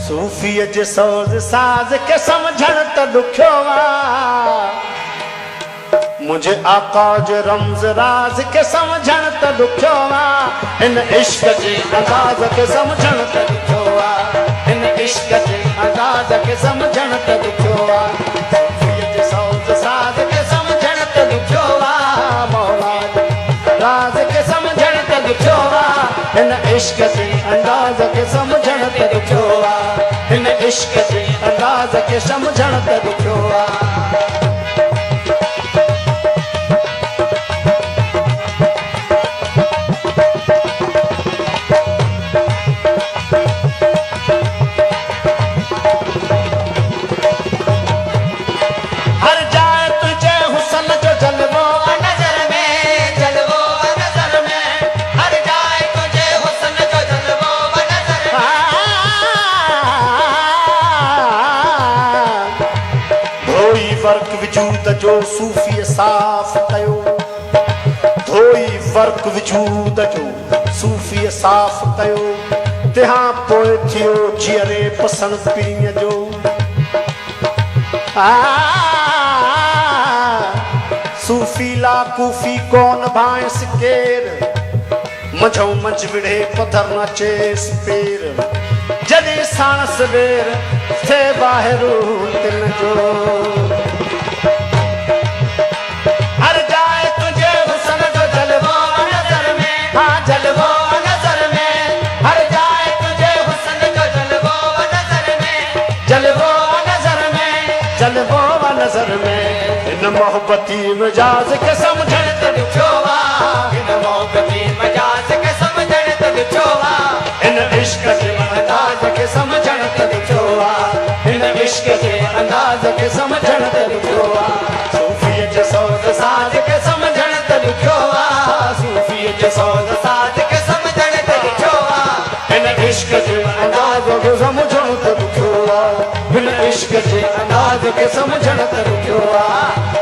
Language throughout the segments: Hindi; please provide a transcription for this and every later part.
सूफीअ जे सोज़ साज़ के समझण त ॾुखियो आहे, मुझे आका जे रमज़ राज़ के समझण त ॾुखियो आहे, इन इश्क जे अंदाज़ के समझण त ॾुखियो आहे, इन इश्क जे अंदाज़ के समझण त ॾुखियो आहे, सूफीअ जे सोज़ साज़ के समझण त ॾुखियो आहे, मौला जे राज़ के समझण त ॾुखियो आहे, इन इश्क जे अंदाज़ के समझण त ॾुखियो आहे, इन इश्क जे अंदाज़ के समझण त ॾुखियो आहे। वर्क वजूद जो सूफी साफ़ कयो, धोई वर्क वजूद जो सूफी साफ़ कयो, तंहिं पोइ थियो जीअरे पसंदि पीअ जो। सूफी ला कूफी कोन भांइस केर, मंझो मंझ विढ़े पधर न चेस पेर, जॾहिं साणस वेर थे ॿाहिरो तिन जो। हर जाए तुझे हुस्न जो जलवो नज़र में, हाँ जलवो नज़र में, हर जाए तुझे हुस्न जो जलवो नज़र में, जलवो नज़र में, जलवो नज़र में। इन मोहब्बती मिजाज के समझण त ॾुखियो आहे, इन मोहब्बती मिजाज के समझण त ॾुखियो आहे, इन इश्क जे अंदाज़ के समझण त ॾुखियो आहे, इन इश्क जे अंदाज़ के समझण त ॾुखियो आहे। सूफीअ जे सोज़ साज़ के समझण त ॾुखियो आहे, सूफीअ जे सोज़ साज़ के समझण त ॾुखियो आहे, इन इश्क जे अंदाज़ के समझण त ॾुखियो आहे, इन इश्क जे अंदाज़ के समझण त ॾुखियो आहे।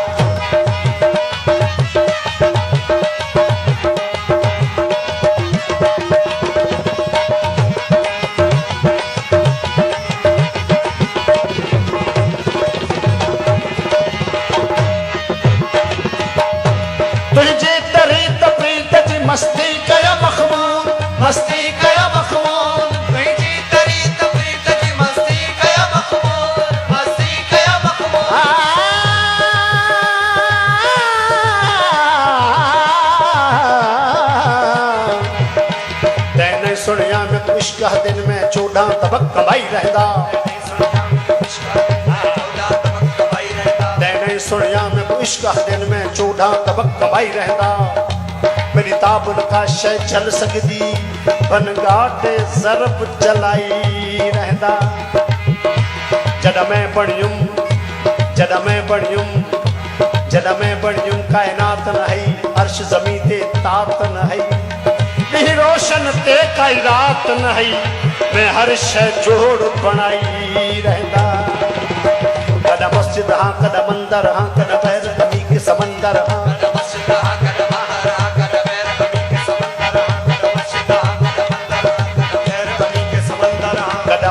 मस्ती कयो मखमूर, मस्ती कयो मखमूर, तुंहिंजी तरीत प्रीत जी मस्ती कयो मखमूर, मस्ती कयो मखमूर। तैने सुनिया में इश्क दिन में 14 तबक कमाई रहंदा, तैने सुनिया में इश्क दिन में 14 तबक कमाई रहंदा, मेरी ताबुल का शय चल सकदी बनगाटे ज़रब चलाई रहंदा। जॾहिं मैं बणियुम, जॾहिं मैं बणियुम, जॾहिं मैं बणियुम कायनात न हई, अर्श ज़मीं ते तात न हई, ॾींहुं रोशन ते काई रात न हई, मैं हर शय जोड़ बणाई रहंदा। कॾहिं मस्जिद हाँ, कॾहिं मंदर हाँ, कॾहिं बैर अमी के समंदर हाँ,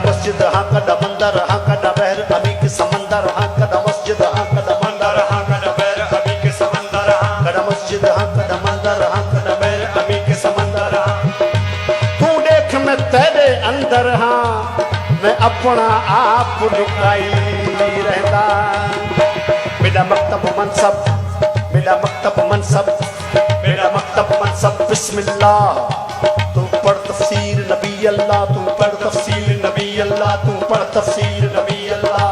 मस्जिद हाँ कदा मंदर हाँ कदा बहर अमी के समंदर हाँ, कदा मस्जिद हाँ कदा मंदर हाँ, कदा बहर अमी के समंदर हाँ, कदा मस्जिद हाँ कदा मंदर हाँ, कदा बहर अमी के समंदर हाँ। तू देख मैं तेरे अंदर हाँ, मैं अपना आप लुकाई रहता। मेरा मकतब मनसब, मेरा मकतब मनसब, मेरा मकतब मनसब बिस्मिल्लाह। तू पढ़ तफसीर नबी अल्लाह, तू पढ़ तफसीर नबी अल्लाह, तू पढ़ तफसीर नबी अल्लाह।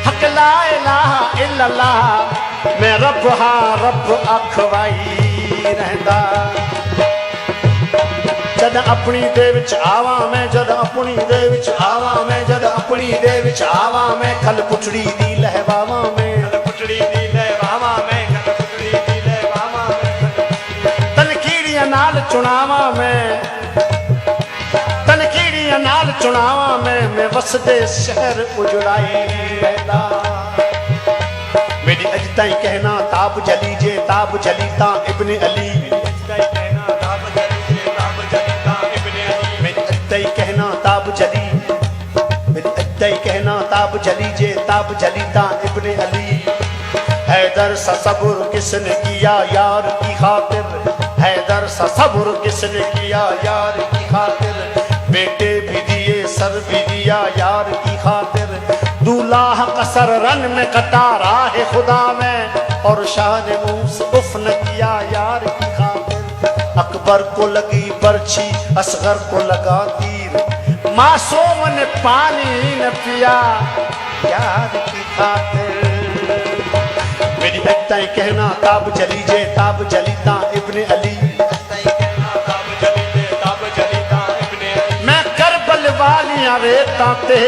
हक ला इलाहा इल्लल्लाह, मैं रब हाँ रब अखवाई रहंदा। जद अपनी दे विच आवा मैं, जद अपनी दे विच आवा मैं, जद अपनी दे विच आवा मैं, खल पुछड़ी दी लहवावा मैं, खल पुछड़ी दी लहवावा मैं, खल पुछड़ी दी लहवावा मैं, तनकीड़ियां नाल चुनावा मैं, तनकीड़ियां नाल चुनावा मैं वसदे शहर उजड़ाई रहंदा। मेरी अज ताईं कहना ताब जली जे, ताब जली ता इब्ने अली, कहना ताब जली, तई कहना ताब जली जे ताब जली ता इब्ने अली। हैदर सा सब्र किसने किया यार की खातिर, हैदर सा सब्र किसने किया यार की खातिर, बेटे भी दिए सर भी दिया यार की खातिर, दूल्हा कसर रन में कटा राह खुदा में, और शाह ने मुंह से उफ न किया यार की खातिर। अकबर को लगी बर्छी असगर को लगा तीर, मासूम ने पानी न पिया यार की खातिर। मेरी तय कहना ताब जली जे ताब जली ता इब्ने अली, मैं करबल वालियां रेतां ते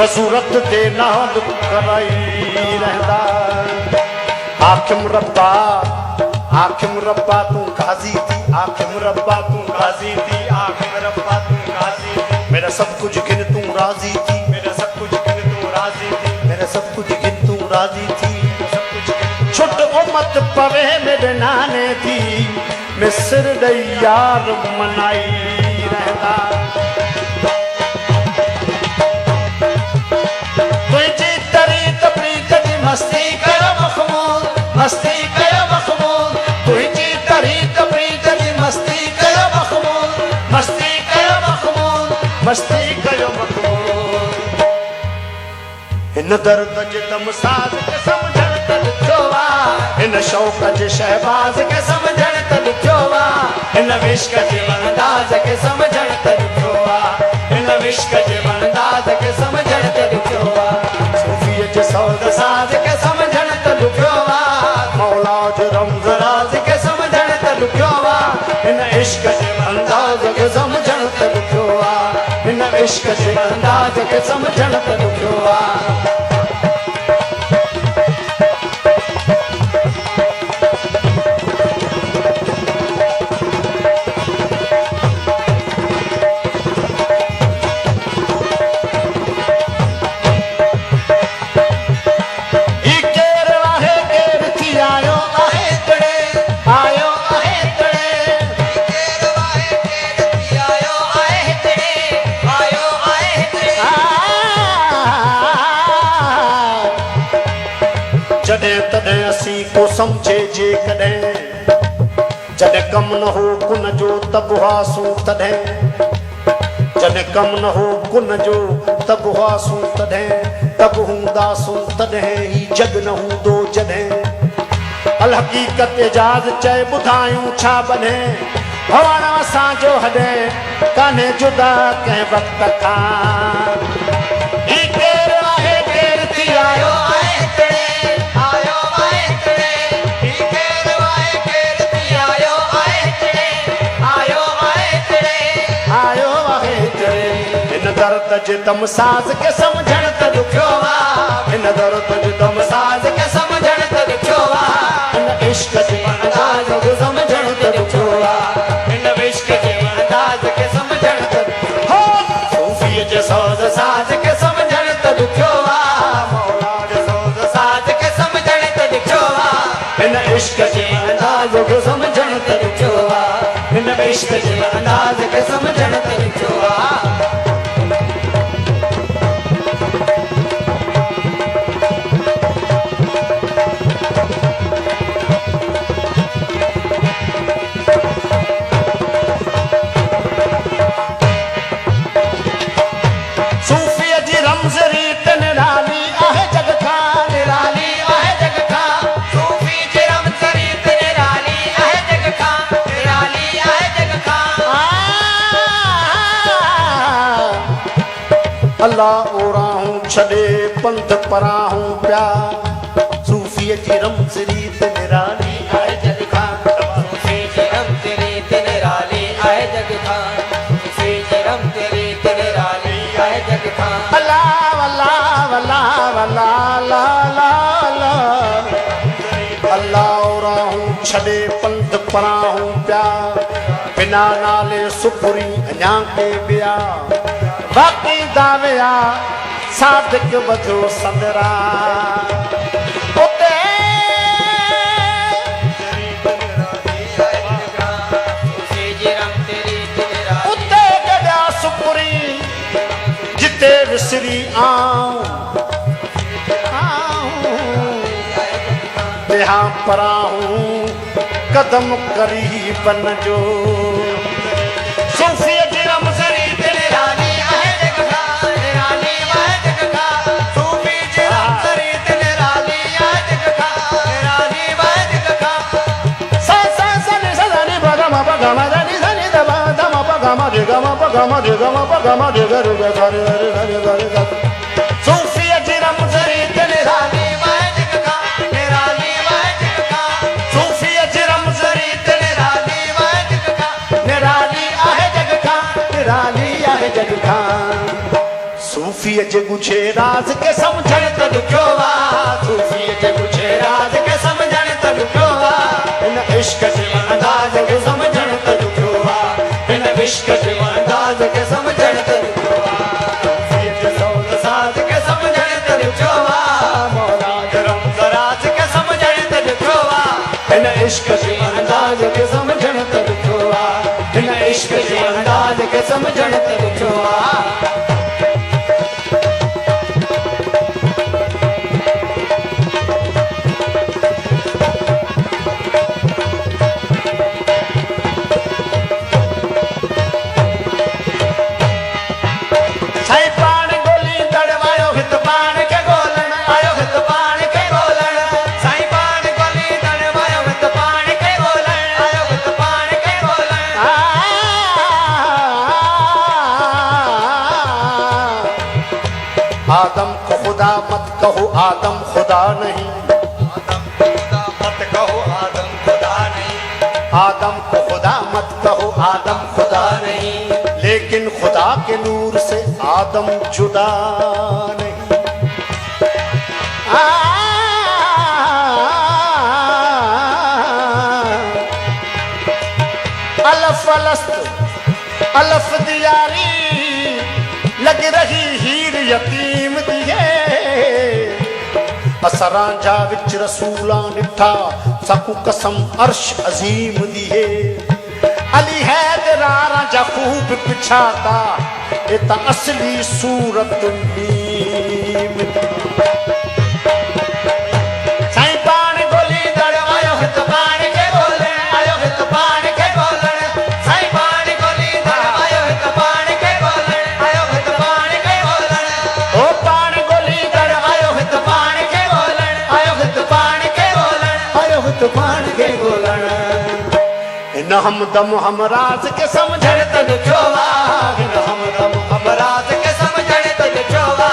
वजूरत दे नाल कराई रहंदा। हाकिम रब्बा तू गाजी थी, हाकिम रब्बा तू गाजी थी, हाकिम रब्बा तू गाजी थी। मेरा सब कुछ गिन तू राजी थी, मेरा सब कुछ गिन तू राजी थी, मेरा सब कुछ गिन तू राजी थी, सब कुछ छुट उम्मत पवे मेरे नाने थी, मैं सिर दई यार मनाई रहता। तुझी तरी तबरीक दी मस्ती करो मखमूद, मस्ती करो मखमूद, तुझी तरी तबरीक दी मस्ती करो मखमूद, मस्ती करो मखमूद, मस्ती करो मखमूद। इन दर्द जे तमसाज के समझण त ॾिठोवा, इन शौक़ जे शहबाज के समझण त ॾिठोवा, इन इश्क जे अंदाज़ के समझण त ॾिठोवा, इन इश्क जे अंदाज़ के समझण त ॾिठोवा, सूफ़ीअ जे सौद साज के समझण त ॾिठोवा, मौला जे रमज़ राज के समझण त ॾिठोवा, इन इश्क जे अंदाज़ के समझण त ॾिठोवा, इन इश्क जे अंदाज़ के समझण त ॾिठोवा। तॾहिं असीं को समझे जे कॾहिं, जॾहिं कम न हो कुन जो तब हुआसूं तॾहिं, जॾहिं कम न हो कुन जो तब हुआसूं तॾहिं, तब हूंदासूं तॾहिं ही जग न हूंदो जॾहिं। अल हक़ीक़त एजाज़ चए ॿुधायूं छा बने, भवण असांजो हॾे कान्हे जुदा कंहिं वक़्त खां। ही केरु आहे केरु थी आयो दर्द जे तमसाज के समझण त ॾुखियो आ, इन दर्द जे तमसाज के समझण त ॾुखियो आ, इन इश्क जे अंदाज़ के समझण त ॾुखियो आ, इन इश्क जे अंदाज़ के समझण त हो, सूफ़ीअ जे सौद साज के समझण त ॾुखियो आ, मौला जे सौद साज के समझण त ॾुखियो आ, इन इश्क जे अंदाज़ के समझण त ॾुखियो आ, इन इश्क जे अंदाज़ के समझण त ॾुखियो आ। अल्लाह ओराहूं छॾे पंध पराहूं प्या, सूफ़ीअ जी रमज़ रीत निराली आहे जग खां, सूफ़ी जी रमज़ रीत निराली आहे जग खां, सूफ़ी जी रमज़ रीत निराली आहे जग खां। अल्लाह अल्लाह अल्लाह अल्लाह अल्लाह, अल्लाह ओराहूं छॾे पंध पराहूं प्या, बिना नाले सुपुरी अञा के ॿिया, बाक़ी दाविया सादिक बधो संदरा, उते उते गॾा सुपुरी जिते विसरी आऊं यहाँ पर आऊं कदम करी बन जो सूफी जिरम सरी तेरे रानी आहे जग का रानी आहे जग का सूफी जिरम सरी तेरे रानी आहे जग का रानी आहे जग का सा सा सा नि सा नि प ग म प ग म ध नि सा नि ध म प ग म ध ग म प ग म ध ग म प ग म ध ग रे ग सा रे रे रे रे सूफी जिरम सरी तेरे रानी आहे जग का रानी आहे जग का सूफी जिरम सरी तेरे रानी आहे जग का निराली आहे जग का निराली आहे जग का सूफी जे गुछे राज के समझण त दुखियो वा सूफी जे गुछे राज के समझण त दुखियो वा इन इश्क जे अंदाज के समझण त दुखियो वा इन इश्क जे अंदाज के समझण त दुखियो वा सूफी जे सौद साज के समझण त दुखियो वा मौला करम दराज के समझण त दुखियो वा इन इश्क जे अंदाज के समझण त दुखियो वा इन इश्क जे अंदाज के समझण त दुखियो वा साईं पाण गोली दड़वायो हित पाण के गोलन आयो हित पाण के गोलन साईं पाण गोली दड़वायो हित पाण के गोलन आयो हित पाण के गोलन आदम को खुदा मत कहो आदम खुदा नहीं मत कहो आदम खुदा नहीं आदम को खुदा मत कहो आदम खुदा नहीं लेकिन खुदा के नूर से आदम जुदा नहीं अलफ अलस्त अलफ दियारी लग रही हीर यतीम दिए असरां जा विच रसूलां डिठा सकू कसम अर्श अजीम दिए अली हैदरारा जा खूब पिछाता एता असली सूरत नीम साईं पाण गोली दड़वायो हित पाण के गोलन आयो हित पाण के गोलन साईं पाण गोली दड़वायो हित पाण के गोलन आयो हित पाण के गोलन ओ पाण गोली दड़वायो हित पाण के गोलन आयो हित पाण के गोलन आयो हित पाण के गोलन इन हमदम हमराज के समझण त दुखोवा इन हमदम हमराज के समझण त दुखोवा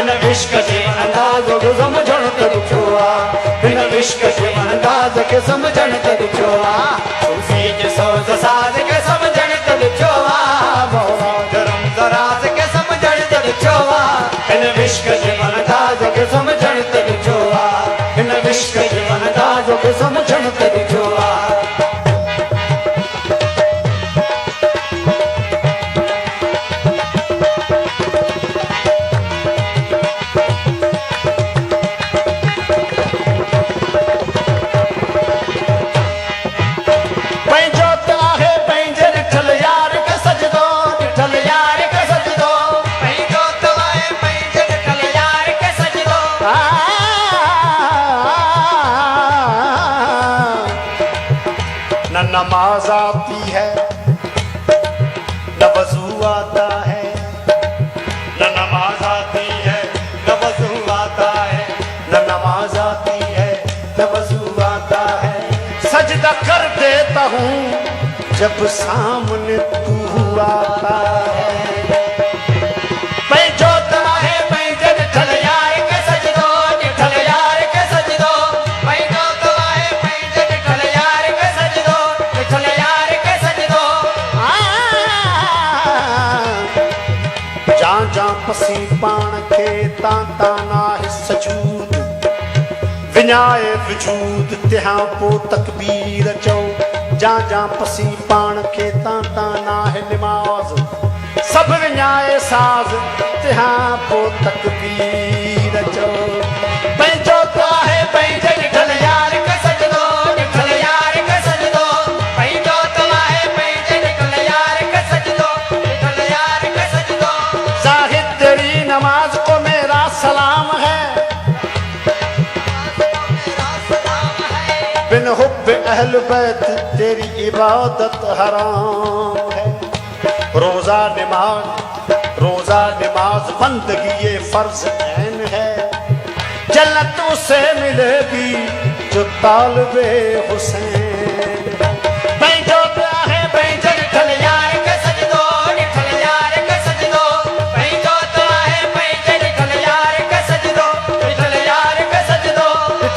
इन इश्क जे अंदाज के समझण त दुखोवा इन इश्क जे अंदाज के समझण त दुखोवा सूफी के सोज साज के समझण त दुखोवा मौला गरम दराज के समझण त दुखोवा इन इश्क जे अंदाज के समझण त दुखोवा इन इश्क जे अंदाज के समझण त दुखोवा न नमाज आती है न वजू आता है न नमाज आती है न वजू आता है न नमाज आती है न वजू आता है सजदा कर देता हूँ जब सामने तू आता है पसी पाण खे तां नाहे सजूद विञाए वजूद तिहां पो तकबीर चओ जा पसी पाण खे तां नाहे निमाज़ सब विञाए साज़ तिहां पो तकबीर चओ पंहिंजो त आहे पंहिंजे ॾिठल यार खे सजदो ॾिठल यार खे सजदो पंहिंजो त आहे पंहिंजे ॾिठल यार खे सजदो ॾिठल यार खे सजदो साहिब तेरी नमाज को मेरा सलाम है, बिन हुब्ब अहल बैत तेरी इबादत हराम है। रोजा नमाज बंदगी ये फर्ज ऐन है, जन्नत उसे मिलेगी जो तालिबे हुसैन। बैठो है बैठो निठल यार के सजदो, निठल यार के सजदो, बैठो है बैठो निठल यार के सजदो, निठल यार के सजदो,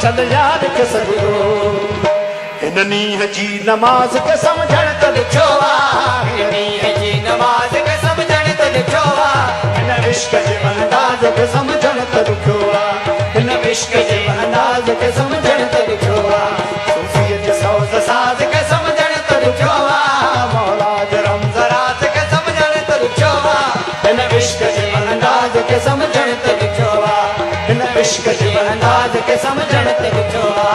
चल यार के सजदो। इननी है जी नमाज के समझण तो छोवा इनी है जी नमाज के समझण तो छोवा, इन इश्क जे अंदाज के समझण तो छोवा, इन इश्क जे अंदाज के समझण तो छोवा, सूफियत सौज साज के समझण तो छोवा, मौला जरम जरात के समझण तो छोवा, इन इश्क जे अंदाज के समझण तो छोवा, इन इश्क जे अंदाज के समझण तो छोवा।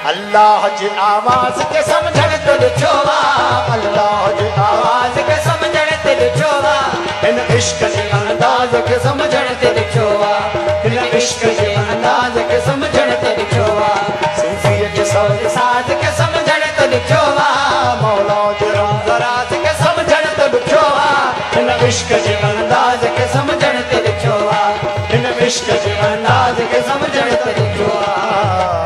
अल्लाह जे आवाज के समझण तो छोवा, अल्लाह जे आवाज के समझण ते छोवा, इन इश्क जे अंदाज के समझण ते छोवा, इन इश्क जे अंदाज के समझण ते छोवा, सूफियत के सौज साज के समझण ते छोवा, मौला जरम जरात के समझण ते छोवा, इन इश्क जे अंदाज के समझण ते छोवा, इन इश्क जे अंदाज के समझण तो छोवा।